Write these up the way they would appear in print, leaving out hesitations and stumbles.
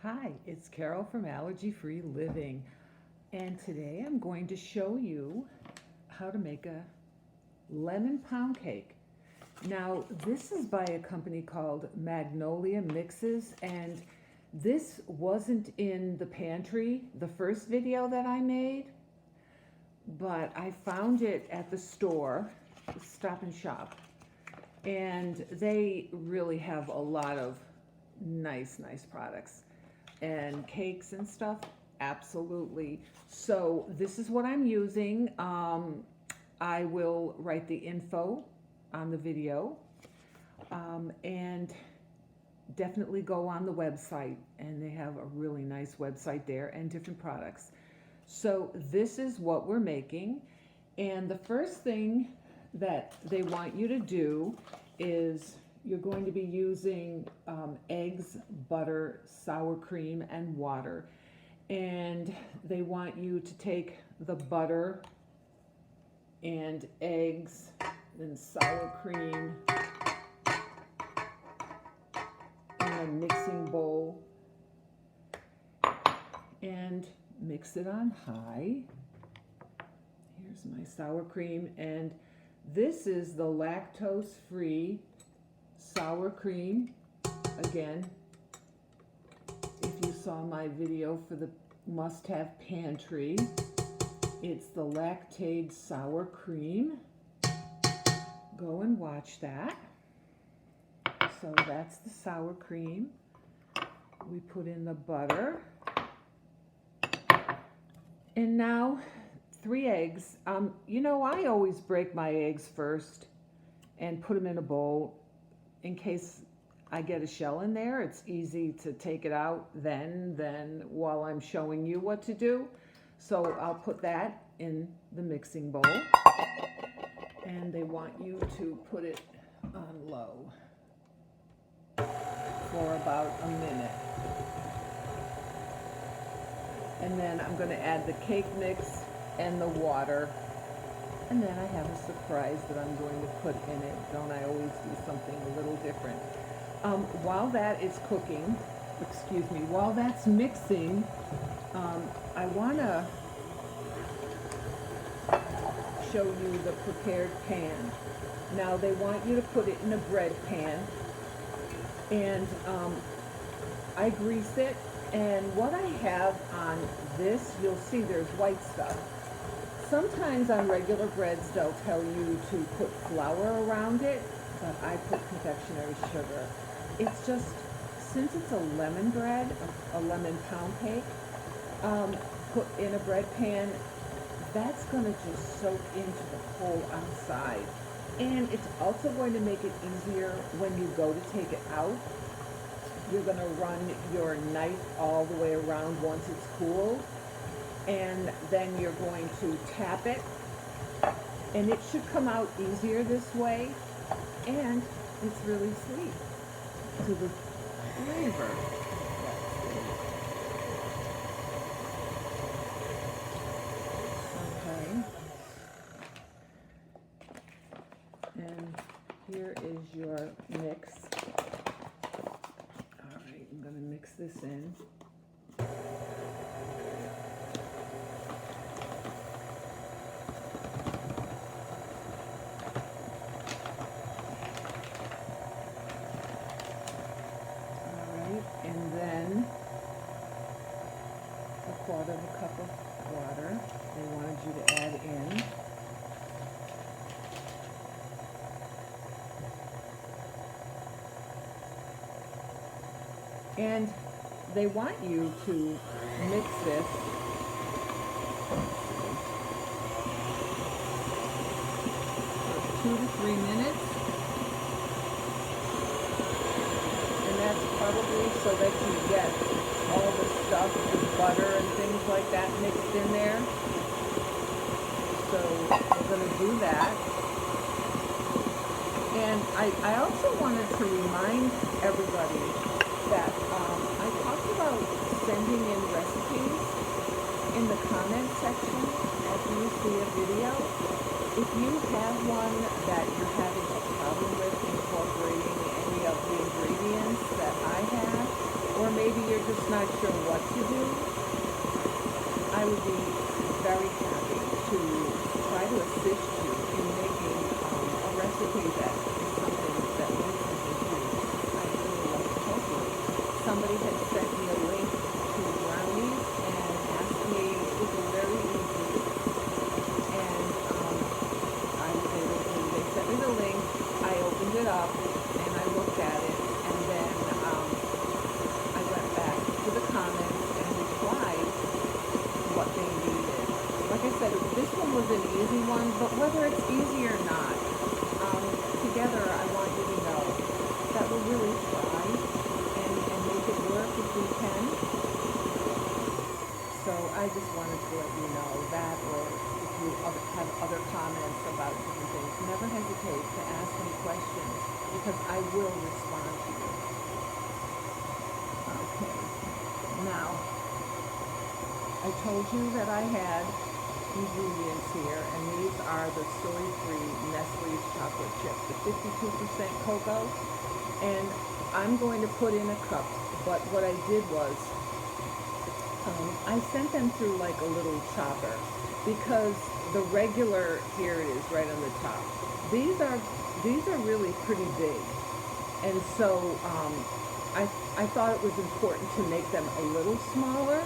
Hi, it's Carol from Allergy Free Living, and today I'm going to show you how to make a lemon pound cake. Now, this is by a company called Magnolia Mixes, and this wasn't in the pantry, the first video that I made, but I found it at the store, Stop and Shop, and they really have a lot of nice products and cakes and stuff. Absolutely. So this is what I'm using. I will write the info on the video, and definitely go on the website, and they have a really nice website there and different products. So this is what we're making, and the first thing that they want you to do is you're going to be using eggs, butter, sour cream, and water. And they want you to take the butter and eggs and sour cream in a mixing bowl and mix it on high. Here's my sour cream, and this is the lactose-free sour cream. Again, if you saw my video for the must-have pantry, it's the Lactaid sour cream. Go and watch that. So that's the sour cream. We put in the butter. And now 3 eggs. You know, I always break my eggs first and put them in a bowl in case I get a shell in there. It's easy to take it out then while I'm showing you what to do. So I'll put that in the mixing bowl, and they want you to put it on low for about a minute. And then I'm going to add the cake mix and the water. And then I have a surprise that I'm going to put in it. Don't I always do something a little different? While that is cooking, while that's mixing, I want to show you the prepared pan. Now they want you to put it in a bread pan, and I grease it. And what I have on this, you'll see there's white stuff. Sometimes on regular breads they'll tell you to put flour around it, but I put confectionery sugar. It's just, since it's a lemon bread, a lemon pound cake, put in a bread pan, that's going to just soak into the whole outside. And it's also going to make it easier when you go to take it out. You're going to run your knife all the way around once it's cooled, and then you're going to tap it, and it should come out easier this way, and it's really sweet to the flavor. Okay, and here is your mix. All right, I'm going to mix this in. And then a 1/4 cup of water they wanted you to add in. And they want you to mix this for 2 to 3 minutes. Probably so that you get all the stuff, the butter and things like that mixed in there. So we're going to do that. And I also wanted to remind everybody that I talked about sending in recipes in the comment section after you see a video. If you have one that you're having a problem with incorporating any of the ingredients that I have, or maybe you're just not sure what to do, I would be very happy to try to assist you in making a recipe that is something that means something to you. I really like to help you. Somebody had sent me a link to brownies and asked me, it was very easy, and I was able to, they sent me the link, I opened it up, and I looked at it, and then I went back to the comments and replied what they needed. Like I said, this one was an easy one, but whether it's easy or not, together I want you to know that we'll really try and make it work if we can. So I just wanted to let you know that, or if you have other comments about different things, never hesitate to ask me questions because I will respond to you. Okay, now I told you that I had ingredients here, and these are the soy-free Nestle's chocolate chip, the 52% cocoa, and I'm going to put in a cup, but what I did was I sent them through like a little chopper because the regular, here it is right on the top, these are really pretty big, and so I thought it was important to make them a little smaller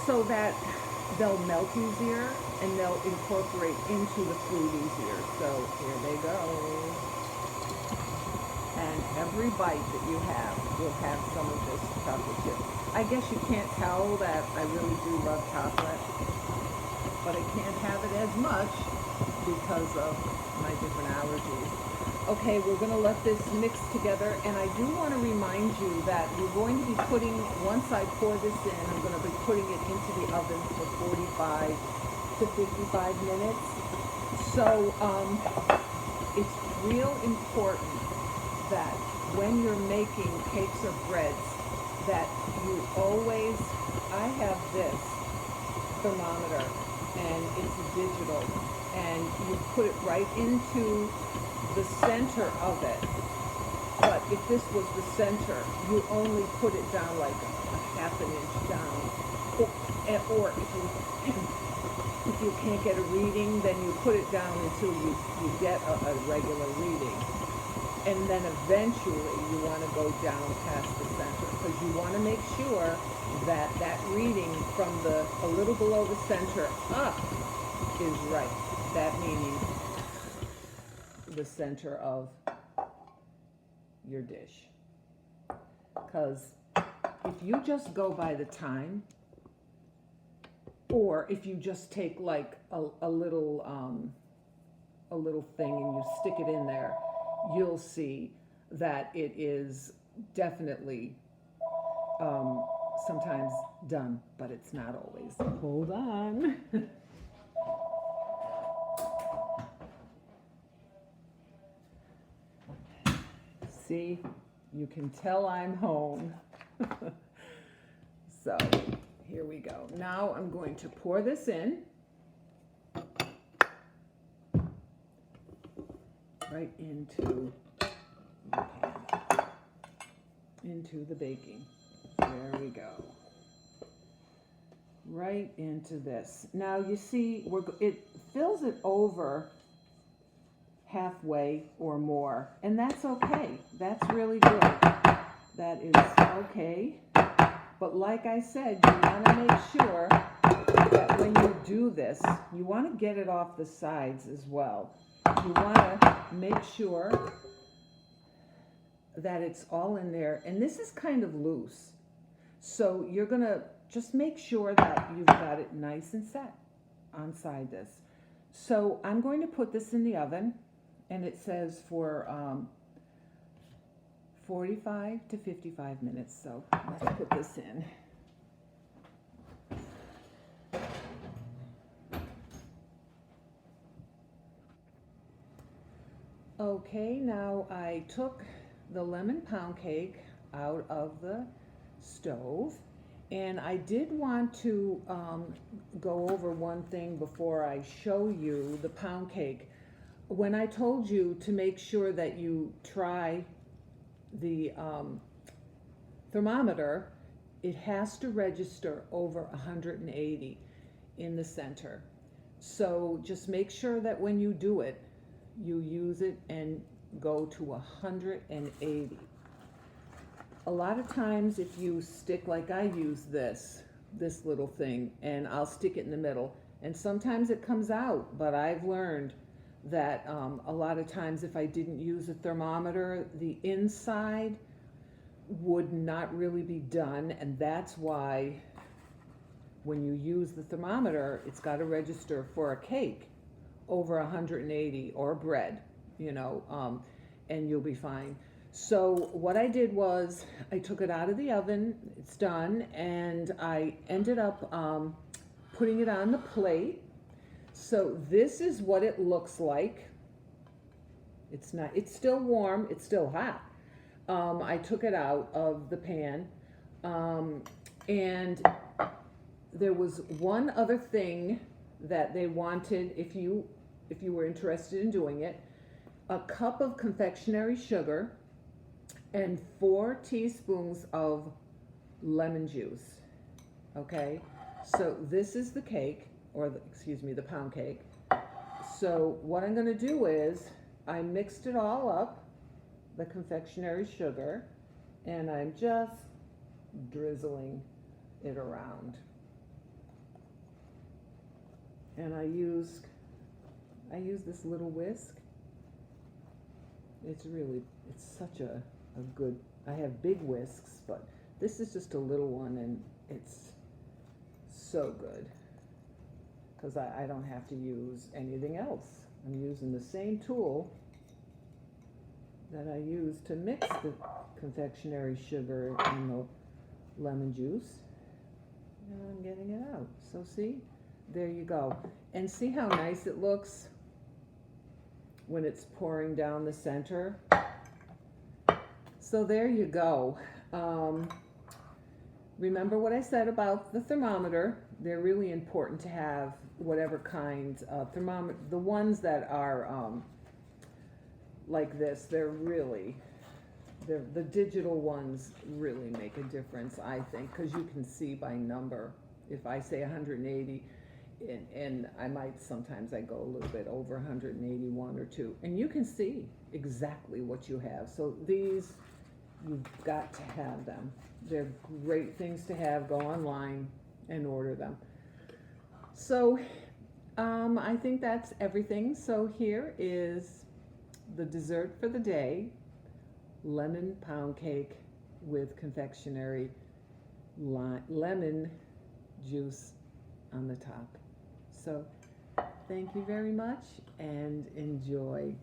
so that they'll melt easier and they'll incorporate into the food easier. So here they go. And every bite that you have will have some of this chocolate chip. I guess you can't tell that I really do love chocolate, but I can't have it as much because of my different allergies. Okay, we're going to let this mix together, and I do want to remind you that you're going to be putting, once I pour this in, I'm going to be putting it into the oven for 45 to 55 minutes. So it's real important that when you're making cakes or breads, that you always, I have this thermometer, and it's digital, and you put it right into the center of it. But if this was the center, you only put it down like a half an inch down. Or if you can't get a reading, then you put it down until you get a regular reading. And then eventually you want to go down past the center because you want to make sure that that reading from a little below the center up is right. That meaning the center of your dish. Because if you just go by the time, or if you just take like a little thing and you stick it in there, you'll see that it is definitely sometimes done, but it's not always. Hold on. See, you can tell I'm home. So here we go. Now I'm going to pour this in. Right into the pan, into the baking. There we go. Right into this. Now you see, it fills it over halfway or more, and that's okay. That's really good. That is okay. But like I said, you want to make sure that when you do this, you want to get it off the sides as well. You want to make sure that it's all in there, and this is kind of loose. So you're going to just make sure that you've got it nice and set on this. So I'm going to put this in the oven, and it says for 45 to 55 minutes. So let's put this in. Okay, now I took the lemon pound cake out of the stove, and I did want to go over one thing before I show you the pound cake. When I told you to make sure that you try the thermometer, it has to register over 180 in the center. So just make sure that when you do it, you use it and go to 180. A lot of times if you stick, like I use this little thing, and I'll stick it in the middle, and sometimes it comes out, but I've learned that a lot of times if I didn't use a thermometer, the inside would not really be done, and that's why when you use the thermometer, it's got to register for a cake over 180, or bread, you know, and you'll be fine. So what I did was I took it out of the oven, it's done, and I ended up putting it on the plate. So this is what it looks like. It's still warm, it's still hot. I took it out of the pan, and there was one other thing that they wanted, if you were interested in doing it: a cup of confectionery sugar and 4 teaspoons of lemon juice. Okay, so this is the cake, or the pound cake. So what I'm going to do is I mixed it all up, the confectionery sugar, and I'm just drizzling it around. And I use this little whisk. It's such a good, I have big whisks, but this is just a little one, and it's so good because I don't have to use anything else. I'm using the same tool that I use to mix the confectionery sugar and the lemon juice, and I'm getting it out. So see, there you go. And see how nice it looks when it's pouring down the center. So there you go. Remember what I said about the thermometer. They're really important to have whatever kind of thermometer. The ones that are like this, the digital ones really make a difference, I think, because you can see by number. If I say 180, and sometimes I go a little bit over 181 or 2, and you can see exactly what you have. So these, you've got to have them. They're great things to have. Go online and order them. So I think that's everything. So here is the dessert for the day: lemon pound cake with confectionery lemon juice on the top. So thank you very much and enjoy.